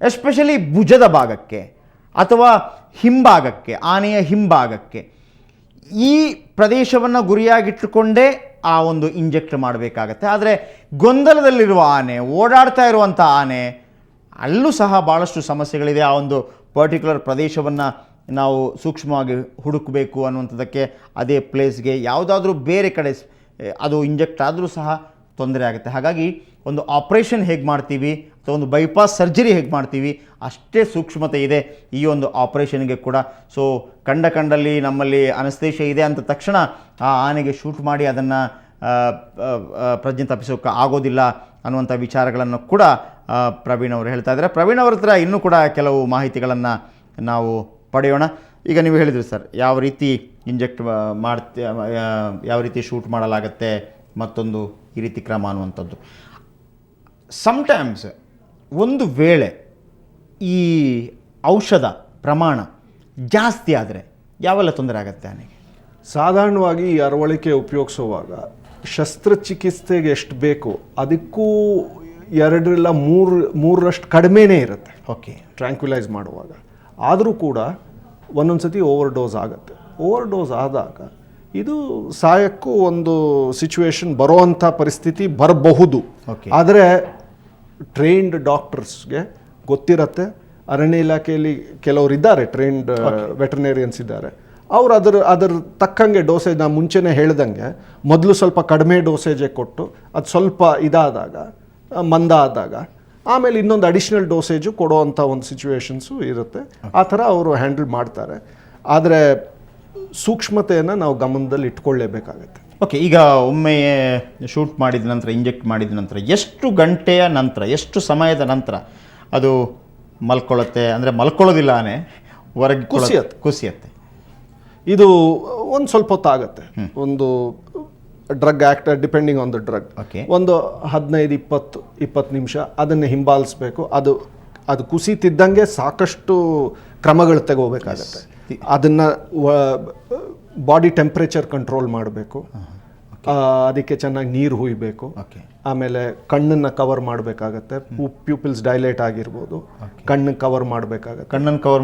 Especially ಭುಜದ ಭಾಗಕ್ಕೆ ಅಥವಾ ಹಿಂಭಾಗಕ್ಕೆ, ಆನೆಯ ಹಿಂಭಾಗಕ್ಕೆ, ಈ ಪ್ರದೇಶವನ್ನು ಗುರಿಯಾಗಿಟ್ಟುಕೊಂಡೇ ಆ ಒಂದು ಇಂಜೆಕ್ಟ್ ಮಾಡಬೇಕಾಗತ್ತೆ. ಆದರೆ ಗೊಂದಲದಲ್ಲಿರುವ ಆನೆ, ಓಡಾಡ್ತಾ ಇರುವಂಥ ಆನೆ, ಅಲ್ಲೂ ಸಹ ಭಾಳಷ್ಟು ಸಮಸ್ಯೆಗಳಿದೆ. ಆ ಒಂದು ಪರ್ಟಿಕ್ಯುಲರ್ ಪ್ರದೇಶವನ್ನು ನಾವು ಸೂಕ್ಷ್ಮವಾಗಿ ಹುಡುಕಬೇಕು ಅನ್ನುವಂಥದ್ದಕ್ಕೆ ಅದೇ ಪ್ಲೇಸ್ಗೆ ಯಾವುದಾದ್ರೂ ಬೇರೆ ಕಡೆ ಅದು ಇಂಜೆಕ್ಟ್ ಆದರೂ ಸಹ ತೊಂದರೆ ಆಗುತ್ತೆ. ಹಾಗಾಗಿ ಒಂದು ಆಪ್ರೇಷನ್ ಹೇಗೆ ಮಾಡ್ತೀವಿ ಅಥವಾ ಒಂದು ಬೈಪಾಸ್ ಸರ್ಜರಿ ಹೇಗೆ ಮಾಡ್ತೀವಿ ಅಷ್ಟೇ ಸೂಕ್ಷ್ಮತೆ ಇದೆ ಈ ಒಂದು ಆಪ್ರೇಷನ್ಗೆ ಕೂಡ. ಸೊ ಕಂಡಲ್ಲಿ ನಮ್ಮಲ್ಲಿ ಅನಸ್ತೇಷಿಯಾ ಇದೆ ಅಂತ ತಕ್ಷಣ ಆ ಆನೆಗೆ ಶೂಟ್ ಮಾಡಿ ಅದನ್ನು ಪ್ರಜ್ಞೆ ತಪ್ಪಿಸೋಕ್ಕೆ ಆಗೋದಿಲ್ಲ ಅನ್ನುವಂಥ ವಿಚಾರಗಳನ್ನು ಕೂಡ ಪ್ರವೀಣ್ ಅವರು ಹೇಳ್ತಾ ಇದ್ದಾರೆ. ಪ್ರವೀಣ್ ಅವ್ರ ಹತ್ರ ಇನ್ನೂ ಕೂಡ ಕೆಲವು ಮಾಹಿತಿಗಳನ್ನು ನಾವು ಪಡೆಯೋಣ. ಈಗ ನೀವು ಹೇಳಿದ್ರಿ ಸರ್, ಯಾವ ರೀತಿ ಇಂಜೆಕ್ಟ್ ಯಾವ ರೀತಿ ಶೂಟ್ ಮಾಡಲಾಗತ್ತೆ, ಮತ್ತೊಂದು ಈ ರೀತಿ ಕ್ರಮ ಅನ್ನುವಂಥದ್ದು. ಸಮ್ಟೈಮ್ಸ್ ಒಂದು ವೇಳೆ ಈ ಔಷಧ ಪ್ರಮಾಣ ಜಾಸ್ತಿ ಆದರೆ ಯಾವೆಲ್ಲ ತೊಂದರೆ ಆಗುತ್ತೆ ಆನೆಗೆ? ಸಾಧಾರಣವಾಗಿ ಈ ಅರವಳಿಕೆ ಉಪಯೋಗಿಸುವಾಗ ಶಸ್ತ್ರಚಿಕಿತ್ಸೆಗೆ ಎಷ್ಟು ಬೇಕು ಅದಕ್ಕೂ 2ರಿಂದ 3ರಷ್ಟು ಕಡಿಮೆನೇ ಇರುತ್ತೆ. ಓಕೆ, ಟ್ರ್ಯಾಂಕ್ವಿಲೈಸ್ ಮಾಡುವಾಗ. ಆದರೂ ಕೂಡ ಒಂದೊಂದು ಸತಿ ಓವರ್ ಡೋಸ್ ಆಗುತ್ತೆ. ಓವರ್ ಡೋಸ್ ಆದಾಗ ಇದು ಸಾಯಕ್ಕೂ ಒಂದು ಸಿಚುವೇಶನ್ ಬರುವಂಥ ಪರಿಸ್ಥಿತಿ ಬರಬಹುದು. ಆದರೆ ಟ್ರೈನ್ಡ್ ಡಾಕ್ಟರ್ಸ್ಗೆ ಗೊತ್ತಿರತ್ತೆ. ಅರಣ್ಯ ಇಲಾಖೆಯಲ್ಲಿ ಕೆಲವರು ಇದ್ದಾರೆ, ಟ್ರೈನ್ಡ್ ವೆಟರ್ನೇರಿಯನ್ಸ್ ಇದ್ದಾರೆ. ಅವರು ಅದರ ತಕ್ಕಂಗೆ ಡೋಸೇಜ್, ನಾನು ಮುಂಚೆನೇ ಹೇಳ್ದಂಗೆ ಮೊದಲು ಸ್ವಲ್ಪ ಕಡಿಮೆ ಡೋಸೇಜೇ ಕೊಟ್ಟು ಅದು ಸ್ವಲ್ಪ ಇದಾದಾಗ, ಮಂದ ಆದಾಗ ಆಮೇಲೆ ಇನ್ನೊಂದು ಅಡಿಷ್ನಲ್ ಡೋಸೇಜು ಕೊಡುವಂಥ ಒಂದು ಸಿಚುವೇಶನ್ಸು ಇರುತ್ತೆ. ಆ ಥರ ಅವರು ಹ್ಯಾಂಡಲ್ ಮಾಡ್ತಾರೆ. ಆದರೆ ಸೂಕ್ಷ್ಮತೆಯನ್ನು ನಾವು ಗಮನದಲ್ಲಿ ಇಟ್ಕೊಳ್ಳೇಬೇಕಾಗತ್ತೆ. ಓಕೆ, ಈಗ ಒಮ್ಮೆ ಶೂಟ್ ಮಾಡಿದ ನಂತರ, ಇಂಜೆಕ್ಟ್ ಮಾಡಿದ ನಂತರ ಎಷ್ಟು ಗಂಟೆಯ ನಂತರ, ಎಷ್ಟು ಸಮಯದ ನಂತರ ಅದು ಮಲ್ಕೊಳ್ಳುತ್ತೆ? ಅಂದರೆ ಮಲ್ಕೊಳ್ಳೋದಿಲ್ಲ ಆನೆ, ಹೊರಗೆ ಕುಸಿಯತ್ತೆ. ಇದು ಒಂದು ಸ್ವಲ್ಪ ಹೊತ್ತಾಗತ್ತೆ. ಒಂದು drug act depending on the drug. ಒಂದು 15-20 ನಿಮಿಷ ಅದನ್ನು ಹಿಂಬಾಲಿಸ್ಬೇಕು. ಅದು ಕುಸಿತಿದ್ದಂಗೆ ಸಾಕಷ್ಟು ಕ್ರಮಗಳು ತಗೋಬೇಕಾಗತ್ತೆ. ಅದನ್ನು ಬಾಡಿ ಟೆಂಪ್ರೇಚರ್ ಕಂಟ್ರೋಲ್ ಮಾಡಬೇಕು. ಅದಕ್ಕೆ ಚೆನ್ನಾಗಿ ನೀರು ಹುಯ್ಬೇಕು. ಆಮೇಲೆ ಕಣ್ಣನ್ನು ಕವರ್ ಮಾಡಬೇಕಾಗತ್ತೆ. ಪ್ಯೂಪಿಲ್ಸ್ ಡೈಲೇಟ್ ಆಗಿರ್ಬೋದು, ಕಣ್ಣನ್ನು ಕವರ್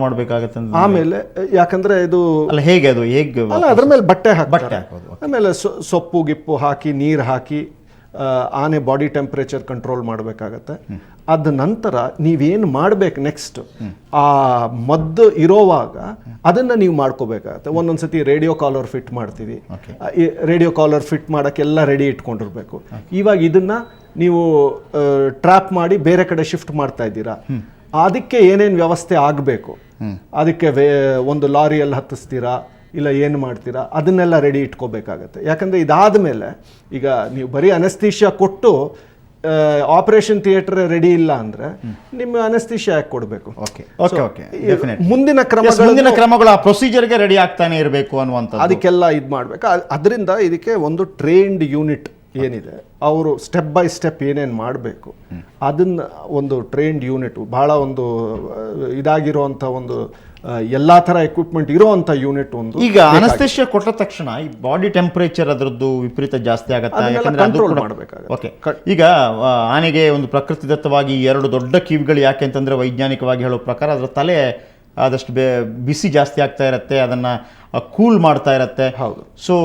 ಮಾಡಬೇಕಾಗತ್ತೆ. ಆಮೇಲೆ ಯಾಕಂದ್ರೆ ಇದು ಹೇಗೆ ಅದು ಹೇಗೆ ಅದ್ರ ಮೇಲೆ ಬಟ್ಟೆ ಹಾಕ್ತಾರೆ. ಆಮೇಲೆ ಸೊಪ್ಪು ಗಿಪ್ಪು ಹಾಕಿ, ನೀರು ಹಾಕಿ ಆನೆ ಬಾಡಿ ಟೆಂಪ್ರೇಚರ್ ಕಂಟ್ರೋಲ್ ಮಾಡಬೇಕಾಗತ್ತೆ. ಅದ ನಂತರ ನೀವೇನು ಮಾಡಬೇಕು ನೆಕ್ಸ್ಟ್, ಆ ಮದ್ದು ಇರೋವಾಗ ಅದನ್ನು ನೀವು ಮಾಡ್ಕೋಬೇಕಾಗತ್ತೆ. ಒಂದೊಂದ್ಸತಿ ರೇಡಿಯೋ ಕಾಲರ್ ಫಿಟ್ ಮಾಡ್ತೀವಿ. ರೇಡಿಯೋ ಕಾಲರ್ ಫಿಟ್ ಮಾಡೋಕ್ಕೆಲ್ಲ ರೆಡಿ ಇಟ್ಕೊಂಡಿರ್ಬೇಕು. ಇವಾಗ ಇದನ್ನ ನೀವು ಟ್ರ್ಯಾಪ್ ಮಾಡಿ ಬೇರೆ ಕಡೆ ಶಿಫ್ಟ್ ಮಾಡ್ತಾ ಇದ್ದೀರಾ, ಅದಕ್ಕೆ ಏನೇನು ವ್ಯವಸ್ಥೆ ಆಗಬೇಕು, ಅದಕ್ಕೆ ಒಂದು ಲಾರಿಯಲ್ಲಿ ಹತ್ತಿಸ್ತೀರಾ ಇಲ್ಲ ಏನು ಮಾಡ್ತೀರಾ, ಅದನ್ನೆಲ್ಲ ರೆಡಿ ಇಟ್ಕೋಬೇಕಾಗತ್ತೆ. ಯಾಕಂದರೆ ಇದಾದ ಮೇಲೆ ಈಗ ನೀವು ಬರೀ ಅನಸ್ತೇಷಿಯಾ ಕೊಟ್ಟು ಆಪರೇಷನ್ ಥಿಯೇಟರ್ ರೆಡಿ ಇಲ್ಲ ಅಂದರೆ ನಿಮ್ಮ ಅನಸ್ತೇಷಿಯಾ ಯಾಕೆ ಕೊಡಬೇಕು? ಮುಂದಿನ ಕ್ರಮಗಳು ಆ ಪ್ರೊಸೀಜರ್ಗೆ ರೆಡಿ ಆಗ್ತಾನೆ ಇರಬೇಕು ಅನ್ನುವಂಥದ್ದು, ಅದಕ್ಕೆಲ್ಲ ಇದು ಮಾಡಬೇಕು. ಅದರಿಂದ ಇದಕ್ಕೆ ಒಂದು ಟ್ರೈನ್ಡ್ ಯೂನಿಟ್ ಏನಿದೆ, ಅವರು ಸ್ಟೆಪ್ ಬೈ ಸ್ಟೆಪ್ ಏನೇನು ಮಾಡಬೇಕು ಅದನ್ನು ಒಂದು ಟ್ರೈನ್ಡ್ ಯೂನಿಟ್, ಭಾಳ ಒಂದು ಇದಾಗಿರುವಂಥ ಒಂದು ಎಲ್ಲ ಥರ ಎಕ್ವಿಪ್ಮೆಂಟ್ ಇರೋವಂಥ ಯೂನಿಟ್ ಒಂದು. ಈಗ ಅನಸ್ತೇಷಿಯಾ ಕೊಟ್ಟ ತಕ್ಷಣ ಈ ಬಾಡಿ ಟೆಂಪರೇಚರ್ ಅದರದ್ದು ವಿಪರೀತ ಜಾಸ್ತಿ ಆಗುತ್ತೆ, ಕಂಟ್ರೋಲ್ ಮಾಡಬೇಕಾಗುತ್ತೆ. ಓಕೆ, ಈಗ ಆನೆಗೆ ಒಂದು ಪ್ರಕೃತಿದತ್ತವಾಗಿ 2 ದೊಡ್ಡ ಕಿವಿಗಳು. ಯಾಕೆ ಅಂತಂದರೆ ವೈಜ್ಞಾನಿಕವಾಗಿ ಹೇಳೋ ಪ್ರಕಾರ ಅದರ ತಲೆ ಆದಷ್ಟು ಬಿಸಿ ಜಾಸ್ತಿ ಆಗ್ತಾ ಇರುತ್ತೆ, ಅದನ್ನು ಕೂಲ್ ಮಾಡ್ತಾ ಇರುತ್ತೆ. ಹೌದು. ಸೊ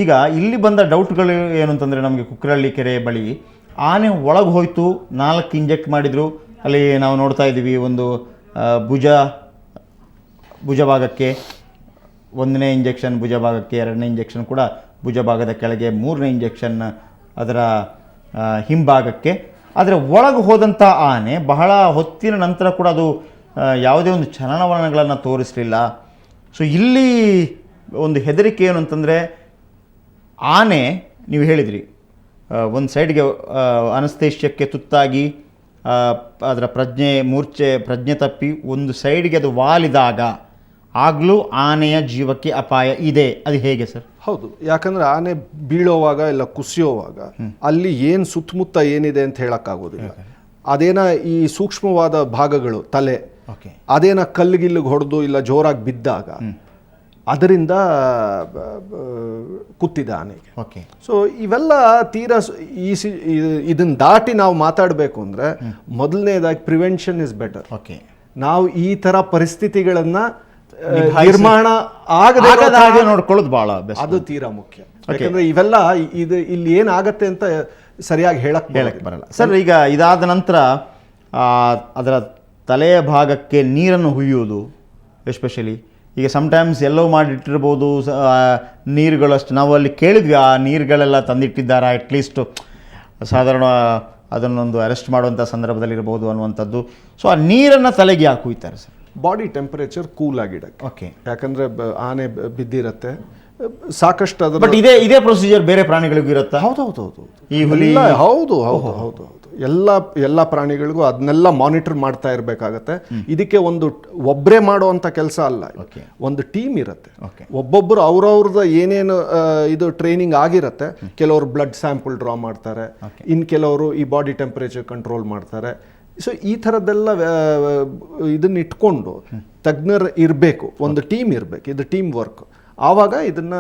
ಈಗ ಇಲ್ಲಿ ಬಂದ ಡೌಟ್ಗಳು ಏನು ಅಂತಂದರೆ, ನಮಗೆ ಕುಕ್ಕರಳ್ಳಿ ಕೆರೆ ಬಳಿ ಆನೆ ಒಳಗೆ ಹೋಯ್ತು, 4 ಇಂಜೆಕ್ಟ್ ಮಾಡಿದರು. ಅಲ್ಲಿ ನಾವು ನೋಡ್ತಾ ಇದ್ದೀವಿ, ಒಂದು ಭುಜ ಭಾಗಕ್ಕೆ 1ನೇ ಇಂಜೆಕ್ಷನ್, ಭುಜ ಭಾಗಕ್ಕೆ 2ನೇ ಇಂಜೆಕ್ಷನ್ ಕೂಡ ಭುಜ ಭಾಗದ ಕೆಳಗೆ, 3ನೇ ಇಂಜೆಕ್ಷನ್ ಅದರ ಹಿಂಭಾಗಕ್ಕೆ. ಆದರೆ ಒಳಗೆ ಹೋದಂಥ ಆನೆ ಬಹಳ ಹೊತ್ತಿನ ನಂತರ ಕೂಡ ಅದು ಯಾವುದೇ ಒಂದು ಚಲನವಲನಗಳನ್ನು ತೋರಿಸಲಿಲ್ಲ. ಸೊ ಇಲ್ಲಿ ಒಂದು ಹೆದರಿಕೆ ಏನು ಅಂತಂದರೆ, ಆನೆ ನೀವು ಹೇಳಿದ್ರಿ ಒಂದು ಸೈಡ್ಗೆ ಅನಸ್ತೇಷಿಯಕ್ಕೆ ತುತ್ತಾಗಿ ಅದರ ಪ್ರಜ್ಞೆ ತಪ್ಪಿ ಒಂದು ಸೈಡ್ಗೆ ಅದು ವಾಲಿದಾಗ ಆಗಲೂ ಆನೆಯ ಜೀವಕ್ಕೆ ಅಪಾಯ ಇದೆ. ಅದು ಹೇಗೆ ಸರ್? ಹೌದು, ಯಾಕಂದರೆ ಆನೆ ಬೀಳೋವಾಗ ಇಲ್ಲ ಕುಸಿಯೋವಾಗ ಅಲ್ಲಿ ಏನು ಸುತ್ತಮುತ್ತ ಏನಿದೆ ಅಂತ ಹೇಳೋಕ್ಕಾಗೋದಿಲ್ಲ. ಅದೇನ ಈ ಸೂಕ್ಷ್ಮವಾದ ಭಾಗಗಳು, ತಲೆ, ಅದೇನ ಕಲ್ಲಿಗಿಲ್ಲಿಗೆ ಹೊಡೆದು ಇಲ್ಲ ಜೋರಾಗಿ ಬಿದ್ದಾಗ ಅದರಿಂದ ಕುತ್ತಿದ ಆನೆಗೆ. ಓಕೆ. ಸೊ ಇವೆಲ್ಲ ತೀರಾ ಇದನ್ನ ದಾಟಿ ನಾವು ಮಾತಾಡಬೇಕು ಅಂದರೆ ಮೊದಲನೇದಾಗಿ ಪ್ರಿವೆನ್ಷನ್ ಇಸ್ ಬೆಟರ್. ಓಕೆ. ನಾವು ಈ ಥರ ಪರಿಸ್ಥಿತಿಗಳನ್ನು ನಿರ್ಮಾಣ ಆಗದ ಹಾಗೆ ನೋಡ್ಕೊಳ್ಳೋದು ಭಾಳ ಅದು ತೀರಾ ಮುಖ್ಯ. ಯಾಕಂದ್ರೆ ಇವೆಲ್ಲ ಇಲ್ಲಿ ಏನಾಗತ್ತೆ ಅಂತ ಸರಿಯಾಗಿ ಹೇಳಕ್ ಬರಲ್ಲ ಸರ್. ಈಗ ಇದಾದ ನಂತರ ಅದರ ತಲೆಯ ಭಾಗಕ್ಕೆ ನೀರನ್ನು ಹುಯ್ಯುವುದು, ಎಸ್ಪೆಷಲಿ ಈಗ ಸಮ್ಟೈಮ್ಸ್ ಎಲ್ಲೋ ಮಾಡಿಟ್ಟಿರ್ಬೋದು ನೀರುಗಳಷ್ಟು. ನಾವು ಅಲ್ಲಿ ಕೇಳಿದ್ವಿ ಆ ನೀರುಗಳೆಲ್ಲ ತಂದಿಟ್ಟಿದ್ದಾರಾ, ಅಟ್ಲೀಸ್ಟು ಸಾಧಾರಣ ಅದನ್ನೊಂದು ಅರೆಸ್ಟ್ ಮಾಡುವಂಥ ಸಂದರ್ಭದಲ್ಲಿರ್ಬೋದು ಅನ್ನುವಂಥದ್ದು. ಸೊ ಆ ನೀರನ್ನು ತಲೆಗೆ ಯಾಕೆ ಹುಯ್ತಾರೆ ಸರ್? ಬಾಡಿ ಟೆಂಪರೇಚರ್ ಕೂಲ್ ಆಗಿಡಕ್ಕೆ. ಓಕೆ. ಯಾಕಂದ್ರೆ ಆನೆ ಬಿದ್ದಿರತ್ತೆ ಸಾಕಷ್ಟು. ಅದು ಬಟ್ ಇದೇ ಪ್ರೊಸೀಜರ್ ಬೇರೆ ಪ್ರಾಣಿಗಳಿಗೂ ಇರುತ್ತಾ? ಹೌದು. ಈ ಹುಲಿ ಹೌದು ಎಲ್ಲ ಪ್ರಾಣಿಗಳಿಗೂ ಅದನ್ನೆಲ್ಲ ಮಾನಿಟರ್ ಮಾಡ್ತಾ ಇರಬೇಕಾಗತ್ತೆ. ಇದಕ್ಕೆ ಒಬ್ಬರೇ ಮಾಡುವಂತ ಕೆಲಸ ಅಲ್ಲ, ಒಂದು ಟೀಮ್ ಇರುತ್ತೆ. ಒಬ್ಬೊಬ್ಬರು ಅವ್ರವ್ರದ್ದು ಏನೇನು ಇದು ಟ್ರೈನಿಂಗ್ ಆಗಿರುತ್ತೆ. ಕೆಲವರು ಬ್ಲಡ್ ಸ್ಯಾಂಪಲ್ ಡ್ರಾ ಮಾಡ್ತಾರೆ, ಇನ್ ಕೆಲವರು ಈ ಬಾಡಿ ಟೆಂಪರೇಚರ್ ಕಂಟ್ರೋಲ್ ಮಾಡ್ತಾರೆ. ಸೊ ಈ ಥರದ್ದೆಲ್ಲ ಇದನ್ನ ಇಟ್ಕೊಂಡು ತಜ್ಞರು ಇರಬೇಕು, ಒಂದು ಟೀಮ್ ಇರಬೇಕು. ಇದು ಟೀಮ್ ವರ್ಕ್. ಆವಾಗ ಇದನ್ನ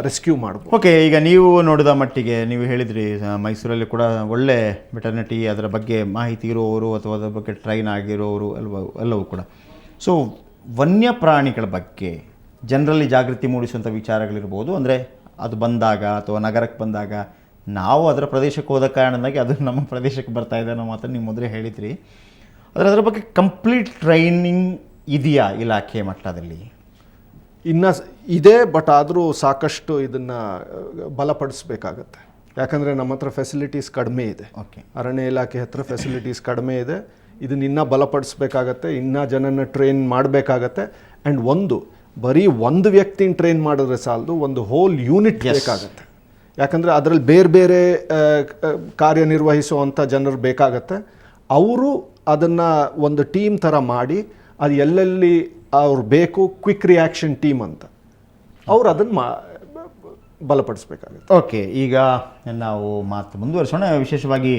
ರೆಸ್ಕ್ಯೂ ಮಾಡ್ಬೋದು. ಓಕೆ. ಈಗ ನೀವು ನೋಡಿದ ಮಟ್ಟಿಗೆ ನೀವು ಹೇಳಿದ್ರಿ ಮೈಸೂರಲ್ಲಿ ಕೂಡ ಒಳ್ಳೆ ವೆಟರ್ನಿಟಿ ಅದರ ಬಗ್ಗೆ ಮಾಹಿತಿ ಇರುವವರು ಅಥವಾ ಅದರ ಬಗ್ಗೆ ಟ್ರೈನ್ ಆಗಿರೋರು ಎಲ್ಲವೂ ಕೂಡ. ಸೊ ವನ್ಯ ಪ್ರಾಣಿಗಳ ಬಗ್ಗೆ ಜನರಲ್ಲಿ ಜಾಗೃತಿ ಮೂಡಿಸುವಂಥ ವಿಚಾರಗಳಿರ್ಬೋದು. ಅಂದರೆ ಅದು ಬಂದಾಗ ಅಥವಾ ನಗರಕ್ಕೆ ಬಂದಾಗ ನಾವು ಅದರ ಪ್ರದೇಶಕ್ಕೆ ಹೋದ ಕಾರಣದಾಗಿ ಅದು ನಮ್ಮ ಪ್ರದೇಶಕ್ಕೆ ಬರ್ತಾ ಇದೆ ಅನ್ನೋ ಮಾತನ್ನು ನೀವು ಮೊದಲೇ ಹೇಳಿದ್ರಿ. ಅದರ ಬಗ್ಗೆ ಕಂಪ್ಲೀಟ್ ಟ್ರೈನಿಂಗ್ ಇದೆಯಾ ಇಲಾಖೆ ಮಟ್ಟದಲ್ಲಿ? ಇನ್ನು ಇದೆ, ಬಟ್ ಆದರೂ ಸಾಕಷ್ಟು ಇದನ್ನು ಬಲಪಡಿಸ್ಬೇಕಾಗತ್ತೆ. ಯಾಕಂದರೆ ನಮ್ಮ ಹತ್ರ ಫೆಸಿಲಿಟೀಸ್ ಕಡಿಮೆ ಇದೆ. ಓಕೆ. ಅರಣ್ಯ ಇಲಾಖೆ ಹತ್ರ ಫೆಸಿಲಿಟೀಸ್ ಕಡಿಮೆ ಇದೆ. ಇದನ್ನ ಇನ್ನೂ ಬಲಪಡಿಸ್ಬೇಕಾಗತ್ತೆ, ಇನ್ನೂ ಜನನ ಟ್ರೈನ್ ಮಾಡಬೇಕಾಗತ್ತೆ. ಆ್ಯಂಡ್ ಬರೀ ಒಂದು ವ್ಯಕ್ತಿನ ಟ್ರೈನ್ ಮಾಡಿದ್ರೆ ಸಾಲದು, ಒಂದು ಹೋಲ್ ಯೂನಿಟ್ ಬೇಕಾಗತ್ತೆ. ಯಾಕಂದರೆ ಅದರಲ್ಲಿ ಬೇರೆ ಬೇರೆ ಕಾರ್ಯನಿರ್ವಹಿಸುವಂಥ ಜನರು ಬೇಕಾಗತ್ತೆ. ಅವರು ಅದನ್ನು ಒಂದು ಟೀಮ್ ಥರ ಮಾಡಿ, ಅದು ಎಲ್ಲೆಲ್ಲಿ ಅವ್ರು ಬೇಕು ಕ್ವಿಕ್ ರಿಯಾಕ್ಷನ್ ಟೀಮ್ ಅಂತ ಅವ್ರು ಅದನ್ನು ಬಲಪಡಿಸ್ಬೇಕಾಗುತ್ತೆ. ಓಕೆ. ಈಗ ನಾವು ಮಾತು ಮುಂದುವರಿಸೋಣ. ವಿಶೇಷವಾಗಿ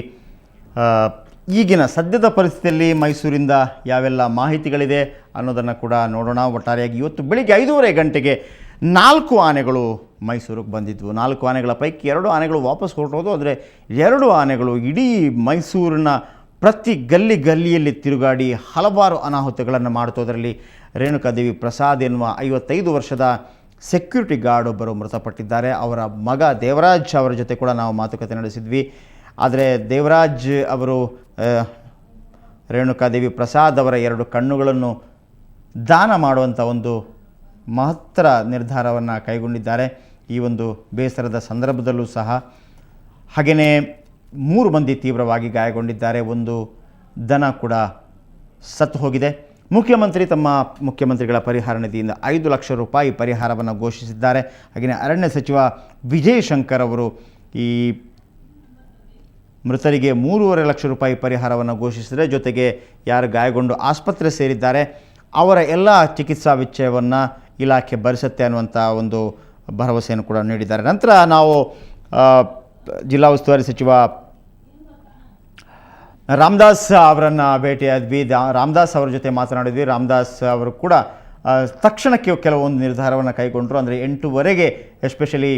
ಈಗಿನ ಸದ್ಯದ ಪರಿಸ್ಥಿತಿಯಲ್ಲಿ ಮೈಸೂರಿಂದ ಯಾವೆಲ್ಲ ಮಾಹಿತಿಗಳಿದೆ ಅನ್ನೋದನ್ನು ಕೂಡ ನೋಡೋಣ. ಒಟ್ಟಾರೆಯಾಗಿ ಇವತ್ತು ಬೆಳಿಗ್ಗೆ 5:30 ಗಂಟೆಗೆ 4 ಆನೆಗಳು ಮೈಸೂರಿಗೆ ಬಂದಿದ್ವು. 4 ಆನೆಗಳ ಪೈಕಿ 2 ಆನೆಗಳು ವಾಪಸ್ ಹೊರಟೋದು. ಆದರೆ 2 ಆನೆಗಳು ಇಡೀ ಮೈಸೂರಿನ ಪ್ರತಿ ಗಲ್ಲಿಯಲ್ಲಿ ತಿರುಗಾಡಿ ಹಲವಾರು ಅನಾಹುತಗಳನ್ನು ಮಾಡುತ್ತೋದರಲ್ಲಿ ರೇಣುಕಾದೇವಿ ಪ್ರಸಾದ್ ಎನ್ನುವ 55 ವರ್ಷದ ಸೆಕ್ಯೂರಿಟಿ ಗಾರ್ಡ್ ಒಬ್ಬರು ಮೃತಪಟ್ಟಿದ್ದಾರೆ. ಅವರ ಮಗ ದೇವರಾಜ್ ಅವರ ಜೊತೆ ಕೂಡ ನಾವು ಮಾತುಕತೆ ನಡೆಸಿದ್ವಿ. ಆದರೆ ದೇವರಾಜ್ ಅವರು ರೇಣುಕಾದೇವಿ ಪ್ರಸಾದ್ ಅವರ 2 ಕಣ್ಣುಗಳನ್ನು ದಾನ ಮಾಡುವಂಥ ಒಂದು ಮಹತ್ತರ ನಿರ್ಧಾರವನ್ನು ಕೈಗೊಂಡಿದ್ದಾರೆ ಈ ಒಂದು ಬೇಸರದ ಸಂದರ್ಭದಲ್ಲೂ ಸಹ. ಹಾಗೆಯೇ 3 ಮಂದಿ ತೀವ್ರವಾಗಿ ಗಾಯಗೊಂಡಿದ್ದಾರೆ. ಒಂದು ದನ ಕೂಡ ಸತ್ತು ಹೋಗಿದೆ. ಮುಖ್ಯಮಂತ್ರಿಗಳ ಪರಿಹಾರ ನಿಧಿಯಿಂದ 5 ಲಕ್ಷ ರೂಪಾಯಿ ಪರಿಹಾರವನ್ನು ಘೋಷಿಸಿದ್ದಾರೆ. ಹಾಗೆಯೇ ಅರಣ್ಯ ಸಚಿವ ವಿಜಯ್ ಶಂಕರ್ ಅವರು ಈ ಮೃತರಿಗೆ 3.5 ಲಕ್ಷ ರೂಪಾಯಿ ಪರಿಹಾರವನ್ನು ಘೋಷಿಸಿದರೆ, ಜೊತೆಗೆ ಯಾರು ಗಾಯಗೊಂಡು ಆಸ್ಪತ್ರೆ ಸೇರಿದ್ದಾರೆ ಅವರ ಎಲ್ಲ ಚಿಕಿತ್ಸಾ ವೆಚ್ಚವನ್ನು ಇಲಾಖೆ ಭರಿಸುತ್ತೆ ಅನ್ನುವಂಥ ಒಂದು ಭರವಸೆಯನ್ನು ಕೂಡ ನೀಡಿದ್ದಾರೆ. ನಂತರ ನಾವು ಜಿಲ್ಲಾ ಉಸ್ತುವಾರಿ ಸಚಿವ ರಾಮದಾಸ್ ಅವರನ್ನು ಭೇಟಿಯಾದ್ವಿ. ರಾಮದಾಸ್ ಅವರ ಜೊತೆ ಮಾತನಾಡಿದ್ವಿ. ರಾಮದಾಸ್ ಅವರು ಕೂಡ ತಕ್ಷಣಕ್ಕೆ ಕೆಲವೊಂದು ನಿರ್ಧಾರವನ್ನು ಕೈಗೊಂಡರು. ಅಂದರೆ 8:00 ಎಸ್ಪೆಷಲಿ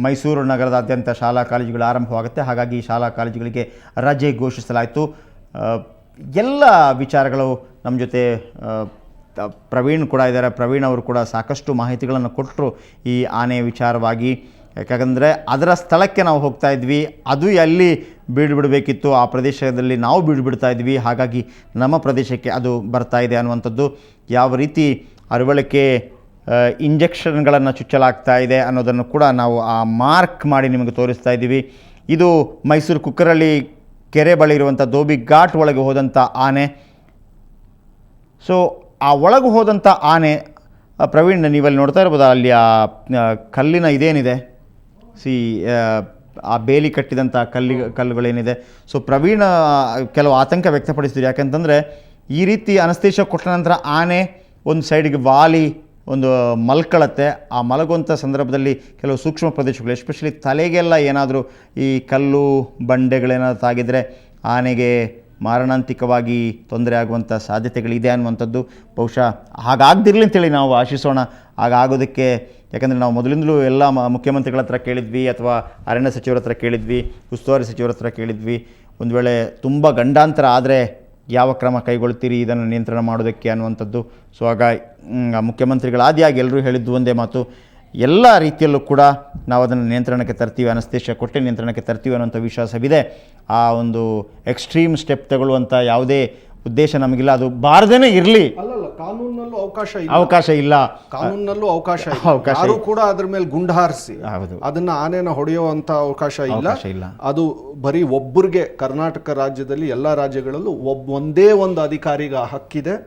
ಮೈಸೂರು ನಗರದಾದ್ಯಂತ ಶಾಲಾ ಕಾಲೇಜುಗಳು ಆರಂಭವಾಗುತ್ತೆ. ಹಾಗಾಗಿ ಶಾಲಾ ಕಾಲೇಜುಗಳಿಗೆ ರಜೆ ಘೋಷಿಸಲಾಯಿತು. ಎಲ್ಲ ವಿಚಾರಗಳು ನಮ್ಮ ಜೊತೆ ಪ್ರವೀಣ್ ಕೂಡ ಇದ್ದಾರೆ. ಪ್ರವೀಣ್ ಅವರು ಕೂಡ ಸಾಕಷ್ಟು ಮಾಹಿತಿಗಳನ್ನು ಕೊಟ್ಟರು ಈ ಆನೆ ವಿಚಾರವಾಗಿ. ಯಾಕಂದರೆ ಅದರ ಸ್ಥಳಕ್ಕೆ ನಾವು ಹೋಗ್ತಾ ಇದ್ವಿ, ಅದು ಎಲ್ಲಿ ಬೀಡುಬಿಡಬೇಕಿತ್ತು ಆ ಪ್ರದೇಶದಲ್ಲಿ ನಾವು ಬೀಡುಬಿಡ್ತಾ ಇದ್ವಿ. ಹಾಗಾಗಿ ನಮ್ಮ ಪ್ರದೇಶಕ್ಕೆ ಅದು ಬರ್ತಾ ಇದೆ ಅನ್ನುವಂಥದ್ದು, ಯಾವ ರೀತಿ ಅರವಳಿಕೆ ಇಂಜೆಕ್ಷನ್ಗಳನ್ನು ಚುಚ್ಚಲಾಗ್ತಾ ಇದೆ ಅನ್ನೋದನ್ನು ಕೂಡ ನಾವು ಆ ಮಾರ್ಕ್ ಮಾಡಿ ನಿಮಗೆ ತೋರಿಸ್ತಾ ಇದ್ದೀವಿ. ಇದು ಮೈಸೂರು ಕುಕ್ಕರಳ್ಳಿ ಕೆರೆ ಬಳಿ ಇರುವಂಥ ಧೋಬಿ ಘಾಟ್ ಒಳಗೆ ಹೋದಂಥ ಆನೆ. ಸೊ ಆ ಒಳಗೆ ಹೋದಂಥ ಆನೆ ಪ್ರವೀಣ್ ನೀವಲ್ಲಿ ನೋಡ್ತಾ ಇರ್ಬೋದು, ಅಲ್ಲಿ ಆ ಕಲ್ಲಿನ ಇದೇನಿದೆ ಆ ಬೇಲಿ ಕಟ್ಟಿದಂಥ ಕಲ್ಲುಗಳೇನಿದೆ. ಸೊ ಪ್ರವೀಣ್ ಕೆಲವು ಆತಂಕ ವ್ಯಕ್ತಪಡಿಸಿದ್ರು. ಯಾಕಂತಂದರೆ ಈ ರೀತಿ ಅನಸ್ತೇಶ ಕೊಟ್ಟ ನಂತರ ಆನೆ ಒಂದು ಸೈಡಿಗೆ ವಾಲಿ ಒಂದು ಮಲ್ಕೊಳ್ಳುತ್ತೆ. ಆ ಮಲಗುವಂಥ ಸಂದರ್ಭದಲ್ಲಿ ಕೆಲವು ಸೂಕ್ಷ್ಮ ಪ್ರದೇಶಗಳು, ಎಸ್ಪೆಷಲಿ ತಲೆಗೆಲ್ಲ ಏನಾದರೂ ಈ ಕಲ್ಲು ಬಂಡೆಗಳೇನಾದರೂ ತಾಗಿದರೆ ಆನೆಗೆ ಮಾರಣಾಂತಿಕವಾಗಿ ತೊಂದರೆ ಆಗುವಂಥ ಸಾಧ್ಯತೆಗಳಿದೆ ಅನ್ನುವಂಥದ್ದು. ಬಹುಶಃ ಹಾಗಾಗದಿರಲಿ ಅಂತೇಳಿ ನಾವು ಆಶಿಸೋಣ. ಆಗೋದಕ್ಕೆ, ಯಾಕಂದರೆ ನಾವು ಮೊದಲಿಂದಲೂ ಎಲ್ಲ ಮುಖ್ಯಮಂತ್ರಿಗಳ ಹತ್ರ ಕೇಳಿದ್ವಿ, ಅಥವಾ ಅರಣ್ಯ ಸಚಿವರ ಹತ್ರ ಕೇಳಿದ್ವಿ, ಉಸ್ತುವಾರಿ ಸಚಿವರ ಹತ್ರ ಕೇಳಿದ್ವಿ, ಒಂದು ವೇಳೆ ತುಂಬ ಗಂಡಾಂತರ ಆದರೆ ಯಾವ ಕ್ರಮ ಕೈಗೊಳ್ತೀರಿ ಇದನ್ನು ನಿಯಂತ್ರಣ ಮಾಡೋದಕ್ಕೆ ಅನ್ನುವಂಥದ್ದು. ಸೊ ಆಗ ಮುಖ್ಯಮಂತ್ರಿಗಳಾದಿಯಾಗಿ ಎಲ್ಲರೂ ಹೇಳಿದ್ದು ಒಂದೇ ಮಾತು, ಎಲ್ಲ ರೀತಿಯಲ್ಲೂ ಕೂಡ ನಾವು ಅದನ್ನು ನಿಯಂತ್ರಣಕ್ಕೆ ತರ್ತೀವಿ, ಅನಸ್ತೇಷ ಕೊಟ್ಟೆ ನಿಯಂತ್ರಣಕ್ಕೆ ತರ್ತೀವಿ ಅನ್ನೋಂಥ ವಿಶ್ವಾಸವಿದೆ. ಆ ಒಂದು ಎಕ್ಸ್ಟ್ರೀಮ್ ಸ್ಟೆಪ್ ತಗೊಳ್ಳುವಂಥ ಯಾವುದೇ ಉದ್ದೇಶ ನಮಗಿಲ್ಲ, ಅದು ಬಾರದೇನೆ ಇರಲಿ. ಅಲ್ಲಲ್ಲ, ಕಾನೂನಲ್ಲೂ ಅವಕಾಶ ಇಲ್ಲ, ಕಾನೂನಲ್ಲೂ ಅವಕಾಶ ಯಾರು ಕೂಡ ಅದ್ರ ಮೇಲೆ ಗುಂಡು ಹಾರಿಸಿ ಅದನ್ನ ಆನೆನ ಹೊಡೆಯುವಂತ ಅವಕಾಶ ಇಲ್ಲ. ಅದು ಬರೀ ಒಬ್ಬರಿಗೆ ಕರ್ನಾಟಕ ರಾಜ್ಯದಲ್ಲಿ ಎಲ್ಲ ರಾಜ್ಯಗಳಲ್ಲೂ ಒಂದೇ ಒಂದು ಅಧಿಕಾರಿಗೆ ಹಕ್ಕಿದೆ.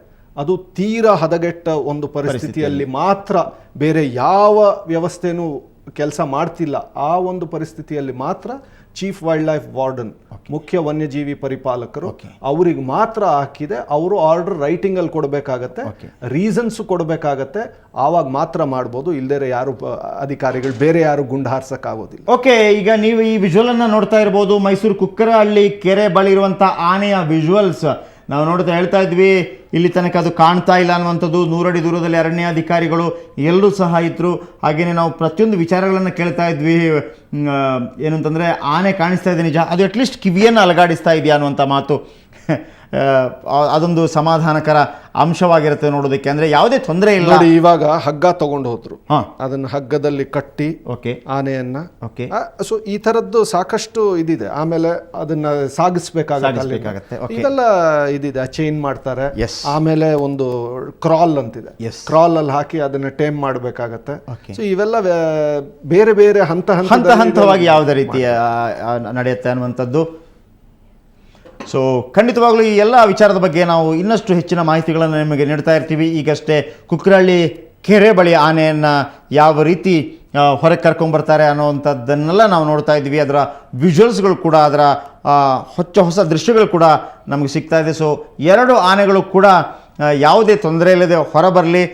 ಅದು ತೀರಾ ಹದಗೆಟ್ಟ ಒಂದು ಪರಿಸ್ಥಿತಿಯಲ್ಲಿ ಮಾತ್ರ, ಬೇರೆ ಯಾವ ವ್ಯವಸ್ಥೆನೂ ಕೆಲಸ ಮಾಡ್ತಿಲ್ಲ ಆ ಒಂದು ಪರಿಸ್ಥಿತಿಯಲ್ಲಿ ಮಾತ್ರ ಚೀಫ್ ವೈಲ್ಡ್ ಲೈಫ್ ವಾರ್ಡನ್, ಮುಖ್ಯ ವನ್ಯಜೀವಿ ಪರಿಪಾಲಕರು, ಅವ್ರಿಗೆ ಮಾತ್ರ ಹಾಕಿದೆ. ಅವರು ಆರ್ಡರ್ ರೈಟಿಂಗ್ ಅಲ್ಲಿ ಕೊಡಬೇಕಾಗತ್ತೆ, ರೀಸನ್ಸ್ ಕೊಡಬೇಕಾಗತ್ತೆ, ಆವಾಗ ಮಾತ್ರ ಮಾಡ್ಬೋದು. ಇಲ್ದೇರೆ ಯಾರು ಅಧಿಕಾರಿಗಳು ಬೇರೆ ಯಾರು ಗುಂಡು ಹಾರ್ಸಕ್ ಆಗೋದಿಲ್ಲ. ಓಕೆ, ಈಗ ನೀವು ಈ ವಿಜುವಲ್ ಅನ್ನ ನೋಡ್ತಾ ಇರ್ಬೋದು. ಮೈಸೂರು ಕುಕ್ಕರಹಳ್ಳಿ ಕೆರೆ ಬಳಿ ಇರುವಂತ ಆನೆಯ ವಿಜುವಲ್ಸ್ ನಾವು ನೋಡ್ತಾ ಹೇಳ್ತಾ ಇದ್ವಿ. ಇಲ್ಲಿ ತನಕ ಅದು ಕಾಣ್ತಾ ಇಲ್ಲ ಅನ್ನುವಂಥದ್ದು. 100 ಅಡಿ ದೂರದಲ್ಲಿ ಅರಣ್ಯಾಧಿಕಾರಿಗಳು ಎಲ್ಲರೂ ಸಹ ಇದ್ದರು. ಹಾಗೆಯೇ ನಾವು ಪ್ರತಿಯೊಂದು ವಿಚಾರಗಳನ್ನು ಕೇಳ್ತಾ ಇದ್ವಿ. ಏನಂತಂದರೆ ಆನೆ ಕಾಣಿಸ್ತಾ ಇದೆ ನಿಜ, ಅದು ಅಟ್ಲೀಸ್ಟ್ ಕಿವಿಯನ್ನು ಅಲಗಾಡಿಸ್ತಾ ಇದೆಯಾ ಅನ್ನುವಂಥ ಮಾತು. ಅದೊಂದು ಸಮಾಧಾನಕರ ಅಂಶವಾಗಿರುತ್ತೆ ನೋಡೋದಕ್ಕೆ. ಅಂದರೆ ಯಾವುದೇ ತೊಂದರೆ ಇಲ್ಲ. ನೋಡಿ, ಇವಾಗ ಹಗ್ಗ ತಗೊಂಡು ಹೋದ್ರು, ಅದನ್ನ ಹಗ್ಗದಲ್ಲಿ ಕಟ್ಟಿ ಆನೆಯನ್ನ, ಸೊ ಈ ತರದ್ದು ಸಾಕಷ್ಟು ಇದಿದೆ. ಆಮೇಲೆ ಅದನ್ನ ಸಾಗಿಸ್ಬೇಕಾಗತ್ತೆ, ಇದೆಲ್ಲ ಇದಿದೆ. ಚೈನ್ ಮಾಡ್ತಾರೆ, ಆಮೇಲೆ ಒಂದು ಕ್ರಾಲ್ ಅಂತಿದೆ, ಕ್ರಾಲ್ ಅಲ್ಲಿ ಹಾಕಿ ಅದನ್ನ ಟೇಮ್ ಮಾಡಬೇಕಾಗತ್ತೆ. ಸೊ ಇವೆಲ್ಲ ಬೇರೆ ಬೇರೆ ಹಂತವಾಗಿ ಯಾವುದೇ ರೀತಿಯ ನಡೆಯುತ್ತೆ ಅನ್ನುವಂಥದ್ದು. ಸೊ ಖಂಡಿತವಾಗ್ಲೂ ಈ ಎಲ್ಲ ವಿಚಾರದ ಬಗ್ಗೆ ನಾವು ಇನ್ನಷ್ಟು ಹೆಚ್ಚಿನ ಮಾಹಿತಿಗಳನ್ನು ನಿಮಗೆ ನೀಡ್ತಾ ಇರ್ತೀವಿ. ಈಗಷ್ಟೇ ಕುಕ್ಕರಹಳ್ಳಿ ಕೆರೆ ಬಳಿ ಆನೆಯನ್ನು ಯಾವ ರೀತಿ ಹೊರಗೆ ಕರ್ಕೊಂಡ್ಬರ್ತಾರೆ ಅನ್ನೋವಂಥದ್ದನ್ನೆಲ್ಲ ನಾವು ನೋಡ್ತಾ ಇದ್ವಿ. ಅದರ ವಿಜುವಲ್ಸ್ಗಳು ಕೂಡ, ಅದರ ಹೊಸ ದೃಶ್ಯಗಳು ಕೂಡ ನಮಗೆ ಸಿಗ್ತಾ ಇದೆ. ಸೊ 2 ಆನೆಗಳು ಕೂಡ ಯಾವುದೇ ತೊಂದರೆ ಇಲ್ಲದೆ ಹೊರಬರಲಿ.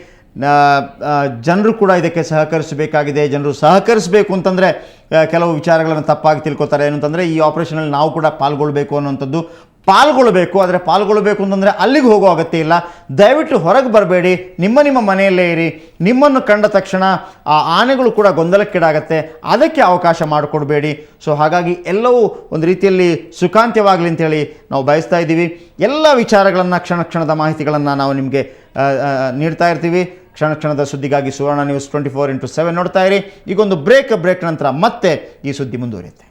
ಜನರು ಕೂಡ ಇದಕ್ಕೆ ಸಹಕರಿಸಬೇಕಾಗಿದೆ. ಜನರು ಸಹಕರಿಸಬೇಕು ಅಂತಂದರೆ ಕೆಲವು ವಿಚಾರಗಳನ್ನು ತಪ್ಪಾಗಿ ತಿಳ್ಕೊತಾರೆ. ಏನಂತಂದರೆ ಈ ಆಪರೇಷನಲ್ಲಿ ನಾವು ಕೂಡ ಪಾಲ್ಗೊಳ್ಬೇಕು ಅನ್ನೋಂಥದ್ದು. ಪಾಲ್ಗೊಳ್ಬೇಕು, ಆದರೆ ಪಾಲ್ಗೊಳ್ಬೇಕು ಅಂತಂದರೆ ಅಲ್ಲಿಗೆ ಹೋಗೋ ಅಗತ್ಯ ಇಲ್ಲ. ದಯವಿಟ್ಟು ಹೊರಗೆ ಬರಬೇಡಿ, ನಿಮ್ಮ ಮನೆಯಲ್ಲೇ ಇರಿ. ನಿಮ್ಮನ್ನು ಕಂಡ ತಕ್ಷಣ ಆ ಆನೆಗಳು ಕೂಡ ಗೊಂದಲಕ್ಕೀಡಾಗತ್ತೆ, ಅದಕ್ಕೆ ಅವಕಾಶ ಮಾಡಿಕೊಡ್ಬೇಡಿ. ಸೊ ಹಾಗಾಗಿ ಎಲ್ಲವೂ ಒಂದು ರೀತಿಯಲ್ಲಿ ಸುಖಾಂತ್ಯವಾಗಲಿ ಅಂತೇಳಿ ನಾವು ಬಯಸ್ತಾ ಇದ್ದೀವಿ. ಎಲ್ಲ ವಿಚಾರಗಳನ್ನು, ಕ್ಷಣದ ಮಾಹಿತಿಗಳನ್ನು ನಾವು ನಿಮಗೆ ನೀಡ್ತಾ ಇರ್ತೀವಿ. ಕ್ಷಣದ ಸುದ್ದಿಗಾಗಿ ಸುವರ್ಣ ನ್ಯೂಸ್ 24x7 ನೋಡ್ತಾ ಇರಿ. ಈಗೊಂದು ಬ್ರೇಕ್ ನಂತರ ಮತ್ತೆ ಈ ಸುದ್ದಿ ಮುಂದುವರಿಯುತ್ತೆ.